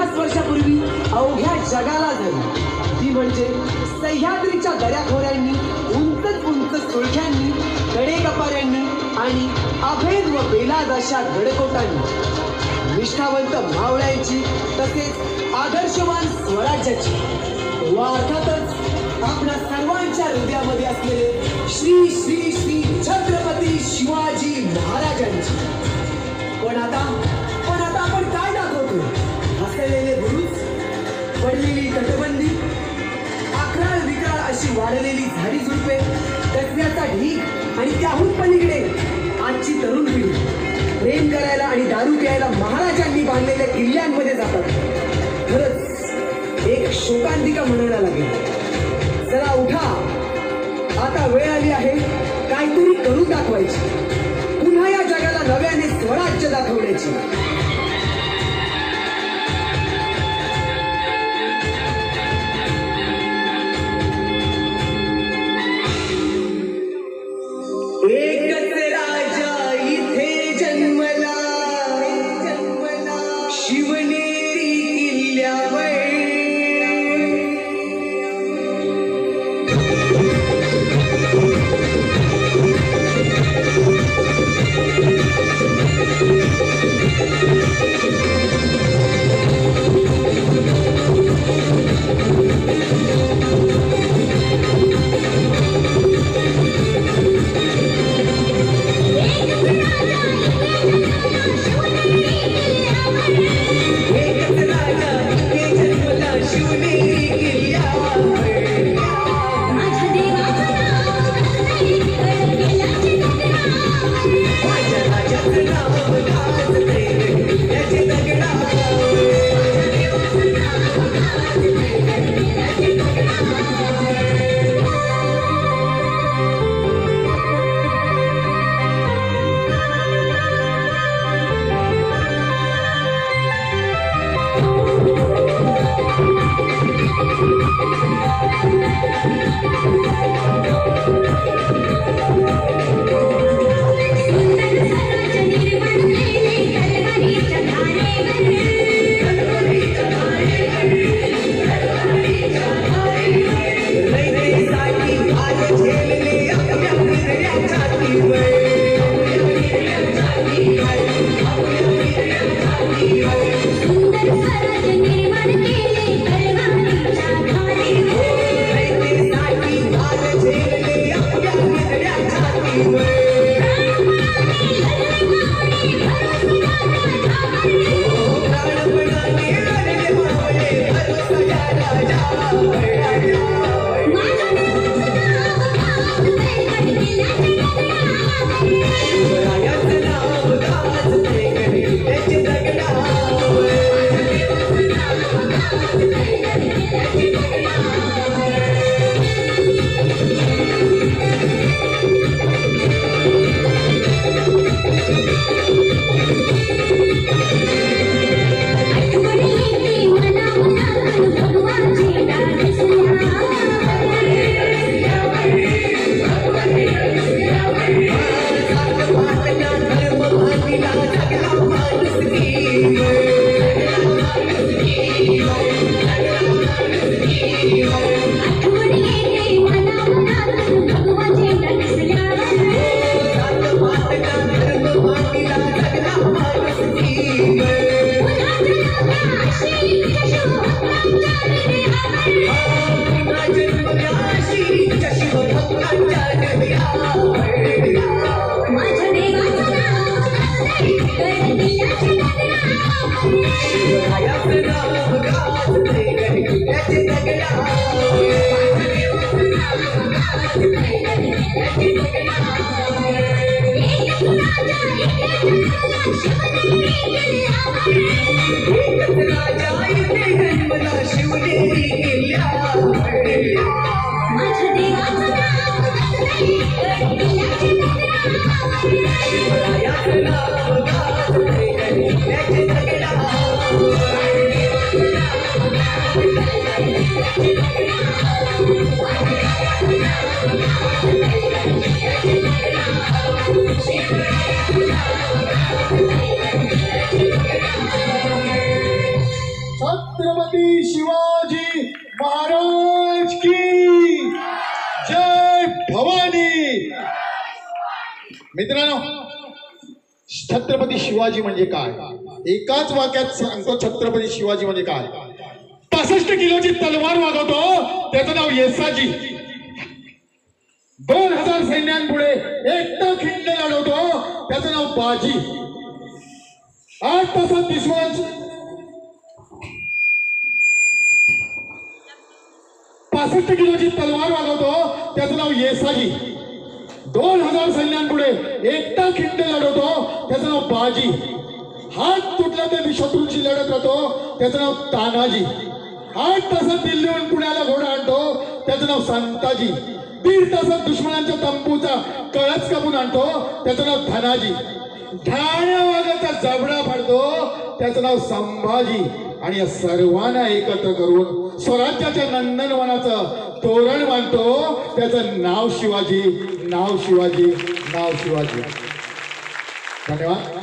50 वर्षापूर्वी अवघ्या जगाला झाली ती म्हणजे सह्याद्रीच्या दऱ्याखोऱ्यांनी, उंच उंच सुळख्यांनी, कडेकपाऱ्यांनी आणि अभेद व बेलाद अशा गडकोटांनी, निष्ठावंत मावळ्यांची तसेच आदर्शवान स्वराज्याची व अर्थातच आपल्या सर्वांच्या हृदयामध्ये असलेले श्री श्री श्री छत्रपती शिवाजी महाराजांची. पण आता आपण काय दाखवतो? हसलेले बुरुज, पडलेली तटबंदी, अकराळ विक्राळ अशी वाढलेली झाडी झुडपे, कसल्याचा ढीक आणि त्याहून पलीकडे आजची तरुण पिढी प्रेम करायला आणि दारू प्यायला महाराजांनी बांधलेल्या किल्ल्यांमध्ये जातात. खरंच एक शोकांतिका म्हणायला लागेल. चला उठा, आता वेळ आली आहे काहीतरी करून दाखवायची, पुन्हा या जगाला नव्याने स्वराज्य दाखवण्याची. एकच राजा इथे जन्मला, शिवनेरी किल्ल्यावर. मित्रांनो, छत्रपती शिवाजी म्हणजे काय? एकाच वाक्यात सांगतो, छत्रपती शिवाजी म्हणजे काय? 65 किलोची तलवार वागवतो, त्याचं नाव येसाजी. 2000 सैन्यांपुढे एकटा खिंड लढवतो, त्याचं नाव बाजी. 8 तासात दुश्मनाची 65 किलोची तलवार वागवतो, त्याचं नाव येसाजी. 2000 सैन्यांपुढे एकटा खिंड लढवतो, त्याचं नाव बाजी. हात तुटला तरी शत्रूंशी लढत राहतो, त्याचं नाव तानाजी. 8 तासात दिल्लीहून पुण्याला घोडा आणतो, त्याचं नाव संताजी. 1.5 तासात दुश्मनांच्या तंबूचा कळस कापून आणतो, त्याचं नाव धनाजी. ठाण्या वाघाचा जबडा फाडतो, त्याचं नाव संभाजी. आणि या सर्वांना एकत्र करून स्वराज्याच्या नंदनवनाचं तोरण बांधतो, त्याचं नाव शिवाजी, नाव शिवाजी, नाव शिवाजी. धन्यवाद.